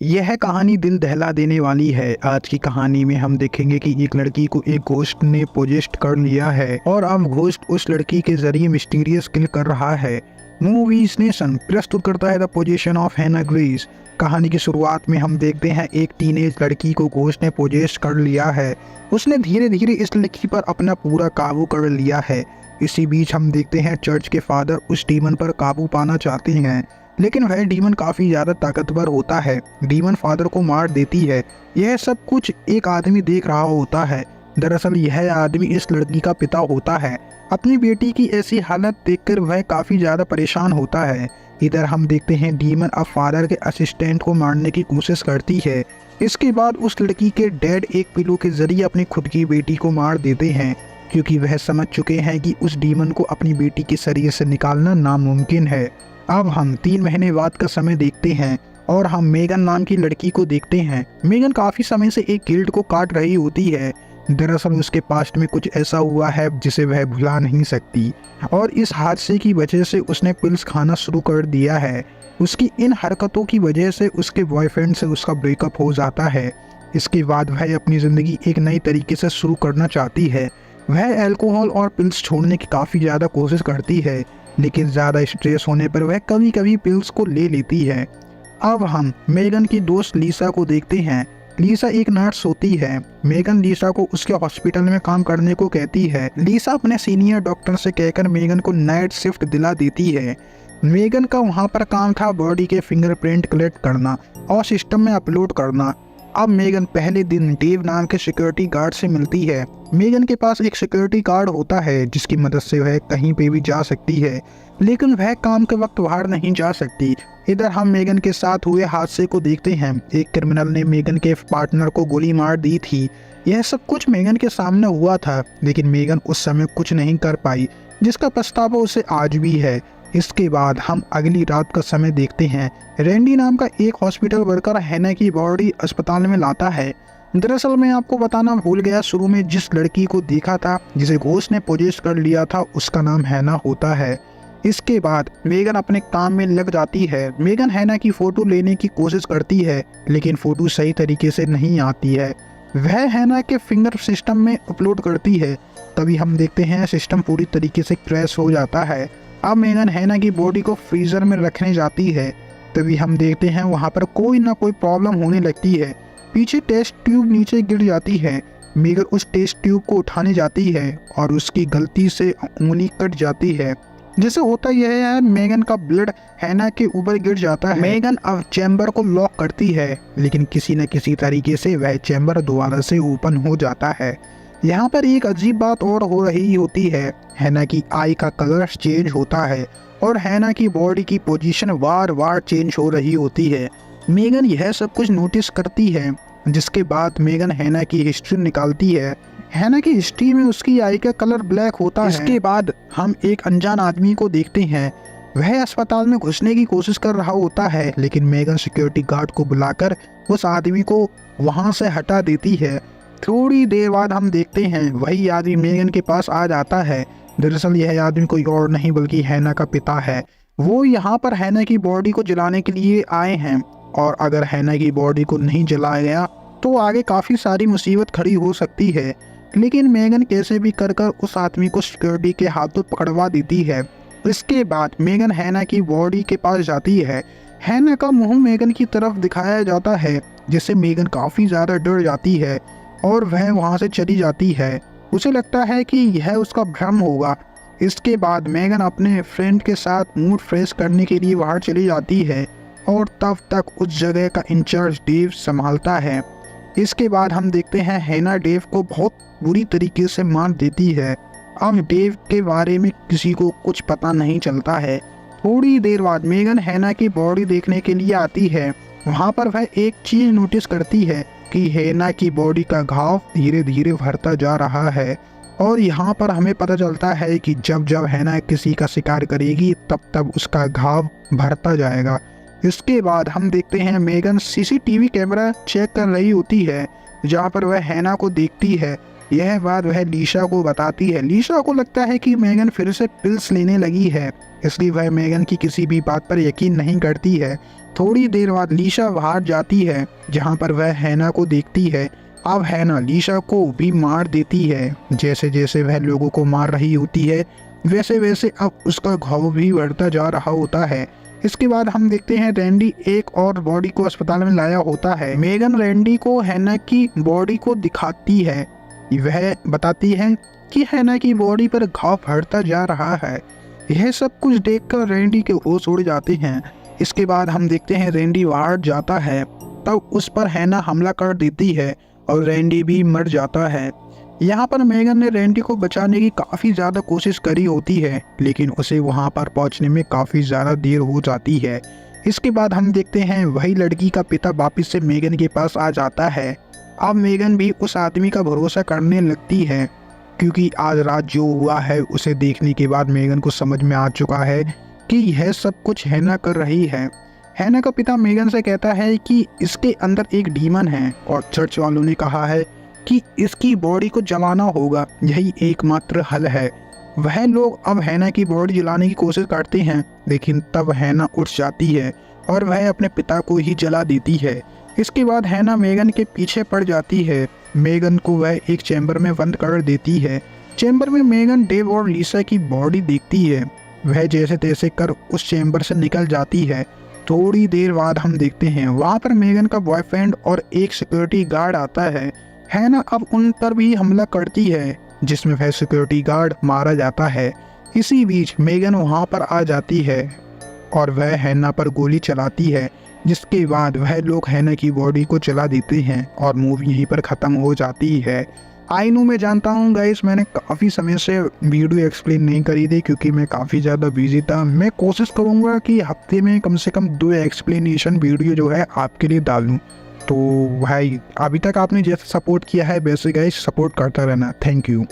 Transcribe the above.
यह कहानी दिल दहला देने वाली है। आज की कहानी में हम देखेंगे कि एक लड़की को एक घोस्ट ने पोजेस्ट कर लिया है और अब घोस्ट उस लड़की के जरिए मिस्टीरियस किल कर रहा है। मूवीज नेशन प्रस्तुत करता है द पोजेशन ऑफ हैना ग्रेस। कहानी की शुरुआत में हम देखते हैं एक टीनेज लड़की को घोस्ट ने पोजेस्ट कर लिया है। उसने धीरे धीरे इस लड़की पर अपना पूरा काबू कर लिया है। इसी बीच हम देखते हैं चर्च के फादर उस डीमन पर काबू पाना चाहते हैं, लेकिन वह डीमन काफ़ी ज़्यादा ताकतवर होता है। डीमन फादर को मार देती है। यह सब कुछ एक आदमी देख रहा होता है। दरअसल यह आदमी इस लड़की का पिता होता है। अपनी बेटी की ऐसी हालत देखकर वह काफ़ी ज़्यादा परेशान होता है। इधर हम देखते हैं डीमन अब फादर के असिस्टेंट को मारने की कोशिश करती है। इसके बाद उस लड़की के डैड एक पिलो के जरिए अपनी खुद की बेटी को मार देते हैं, क्योंकि वह समझ चुके हैं कि उस डीमन को अपनी बेटी के शरीर से निकालना नामुमकिन है। अब हम 3 महीने बाद का समय देखते हैं और हम मेगन नाम की लड़की को देखते हैं। मेगन काफ़ी समय से एक गिल्ड को काट रही होती है। दरअसल उसके पास्ट में कुछ ऐसा हुआ है जिसे वह भुला नहीं सकती, और इस हादसे की वजह से उसने पिल्स खाना शुरू कर दिया है। उसकी इन हरकतों की वजह से उसके बॉयफ्रेंड से उसका ब्रेकअप हो जाता है। इसके बाद वह अपनी ज़िंदगी एक नई तरीके से शुरू करना चाहती है। वह अल्कोहल और पिल्स छोड़ने की काफ़ी ज़्यादा कोशिश करती है, लेकिन ज़्यादा स्ट्रेस होने पर वह कभी कभी पिल्स को ले लेती है। अब हम मेगन की दोस्त लीसा को देखते हैं। लीसा एक नर्स होती है। मेगन लीसा को उसके हॉस्पिटल में काम करने को कहती है। लीसा अपने सीनियर डॉक्टर से कहकर मेगन को नाइट शिफ्ट दिला देती है। मेगन का वहाँ पर काम था बॉडी के फिंगरप्रिंट कलेक्ट करना और सिस्टम में अपलोड करना। अब मेगन पहले दिन डेव नाम के सिक्योरिटी गार्ड से मिलती है। मेगन के पास एक सिक्योरिटी गार्ड होता है जिसकी मदद से वह कहीं पे भी जा सकती है, लेकिन वह काम के वक्त बाहर नहीं जा सकती। इधर हम मेगन के साथ हुए हादसे को देखते हैं। एक क्रिमिनल ने मेगन के पार्टनर को गोली मार दी थी। यह सब कुछ मेगन के सामने हुआ था, लेकिन मेगन उस समय कुछ नहीं कर पाई, जिसका पछतावा उसे आज भी है। इसके बाद हम अगली रात का समय देखते हैं। रैंडी नाम का एक हॉस्पिटल वर्कर हैना की बॉडी अस्पताल में लाता है। दरअसल मैं आपको बताना भूल गया, शुरू में जिस लड़की को देखा था जिसे घोस्ट ने पोजेस कर लिया था, उसका नाम हैना होता है। इसके बाद मेगन अपने काम में लग जाती है। मेगन हैना की फ़ोटो लेने की कोशिश करती है, लेकिन फ़ोटो सही तरीके से नहीं आती है। वह हैना के फिंगर सिस्टम में अपलोड करती है। तभी हम देखते हैं सिस्टम पूरी तरीके से क्रैश हो जाता है। अब मेगन हैना की बॉडी को फ्रीज़र में रखने जाती है। तभी हम देखते हैं वहाँ पर कोई ना कोई प्रॉब्लम होने लगती है। पीछे टेस्ट ट्यूब नीचे गिर जाती है। मेगन उस टेस्ट ट्यूब को उठाने जाती है और उसकी गलती से उंगली कट जाती है। जिससे होता यह है, मेगन का ब्लड हैना के ऊपर गिर जाता है। मेगन अब चैम्बर को लॉक करती है, लेकिन किसी न किसी तरीके से वह चैम्बर दोबारा से ओपन हो जाता है। यहाँ पर एक अजीब बात और हो रही होती है। हैना की आई का कलर चेंज होता है और हैना की बॉडी की पोजीशन बार बार चेंज हो रही होती है। मेगन यह सब कुछ नोटिस करती है, जिसके बाद मेगन हैना की हिस्ट्री निकालती है। हैना की हिस्ट्री में उसकी आई का कलर ब्लैक होता है। इसके बाद हम एक अनजान आदमी को देखते हैं। वह अस्पताल में घुसने की कोशिश कर रहा होता है, लेकिन मेगन सिक्योरिटी गार्ड को बुलाकर उस आदमी को वहां से हटा देती है। थोड़ी देर बाद हम देखते हैं वही आदमी मेगन के पास आ जाता है। दरअसल यह आदमी कोई और नहीं बल्कि हैना का पिता है। वो यहाँ पर हैना की बॉडी को जलाने के लिए आए हैं, और अगर हैना की बॉडी को नहीं जलाया गया तो आगे काफ़ी सारी मुसीबत खड़ी हो सकती है। लेकिन मेगन कैसे भी कर कर उस आदमी को सिक्योरिटी के हाथों पकड़वा देती है। इसके बाद मेगन हैना की बॉडी के पास जाती है। हैना का मुंह मेगन की तरफ दिखाया जाता है, जिससे मेगन काफ़ी ज़्यादा डर जाती है और वह वहाँ से चली जाती है। उसे लगता है कि यह उसका भ्रम होगा। इसके बाद मेगन अपने फ्रेंड के साथ मूड फ्रेश करने के लिए बाहर चली जाती है, और तब तक उस जगह का इंचार्ज डेव संभालता है। इसके बाद हम देखते हैं हैना डेव को बहुत बुरी तरीके से मार देती है। अब डेव के बारे में किसी को कुछ पता नहीं चलता है। थोड़ी देर बाद मेगन हैना की बॉडी देखने के लिए आती है। वहाँ पर वह एक चीज़ नोटिस करती है कि हैना की बॉडी का घाव धीरे धीरे भरता जा रहा है, और यहाँ पर हमें पता चलता है कि जब जब हैना किसी का शिकार करेगी तब तब उसका घाव भरता जाएगा। इसके बाद हम देखते हैं मेगन सीसीटीवी कैमरा चेक कर रही होती है, जहाँ पर वह हैना को देखती है। यह बात वह लीशा को बताती है। लीशा को लगता है कि मेगन फिर से पिल्स लेने लगी है, इसलिए वह मेगन की किसी भी बात पर यकीन नहीं करती है। थोड़ी देर बाद लीशा बाहर जाती है, जहां पर वह हैना को देखती है। अब हैना लीशा को भी मार देती है। जैसे जैसे वह लोगों को मार रही होती है, वैसे वैसे अब उसका घाव भी बढ़ता जा रहा होता है। इसके बाद हम देखते हैं रैंडी एक और बॉडी को अस्पताल में लाया होता है। मेगन रैंडी को हैना की बॉडी को दिखाती है। वह बताती है कि हैना की बॉडी पर घाव बढ़ता जा रहा है। यह सब कुछ देखकर रैंडी के होश उड़ जाते हैं। इसके बाद हम देखते हैं रैंडी बाहर जाता है, तब उस पर हैना हमला कर देती है और रैंडी भी मर जाता है। यहाँ पर मेगन ने रैंडी को बचाने की काफ़ी ज़्यादा कोशिश करी होती है, लेकिन उसे वहाँ पर पहुँचने में काफ़ी ज़्यादा देर हो जाती है। इसके बाद हम देखते हैं वही लड़की का पिता वापस से मेगन के पास आ जाता है। अब मेगन भी उस आदमी का भरोसा करने लगती है, क्योंकि आज रात जो हुआ है उसे देखने के बाद मेगन को समझ में आ चुका है कि यह सब कुछ हैना कर रही है। हैना का पिता मेगन से कहता है कि इसके अंदर एक डीमन है और चर्च वालों ने कहा है कि इसकी बॉडी को जलाना होगा, यही एकमात्र हल है। वह लोग अब हैना की बॉडी जलाने की कोशिश करते हैं, लेकिन तब हैना उठ जाती है और वह अपने पिता को ही जला देती है। इसके बाद हैना मेगन के पीछे पड़ जाती है। मेगन को वह एक चैम्बर में बंद कर देती है। चैम्बर में मेगन डेव और लीसा की बॉडी देखती है। वह जैसे तैसे कर उस चैम्बर से निकल जाती है। थोड़ी देर बाद हम देखते हैं वहाँ पर मेगन का बॉयफ्रेंड और एक सिक्योरिटी गार्ड आता है। हैना अब उन पर भी हमला करती है, जिसमें वह सिक्योरिटी गार्ड मारा जाता है। इसी बीच मेगन वहाँ पर आ जाती है और वह हैना पर गोली चलाती है, जिसके बाद वह लोग हैना की बॉडी को जला देते हैं और मूवी यहीं पर ख़त्म हो जाती है। आई नो मैं जानता हूँ गाइस, मैंने काफ़ी समय से वीडियो एक्सप्लेन नहीं करी थी क्योंकि मैं काफ़ी ज़्यादा बिजी था। मैं कोशिश करूँगा कि हफ्ते में कम से कम 2 एक्सप्लेनेशन वीडियो जो है आपके लिए डालूँ। तो भाई अभी तक आपने जैसे सपोर्ट किया है वैसे गाइस सपोर्ट करता रहना। Thank you.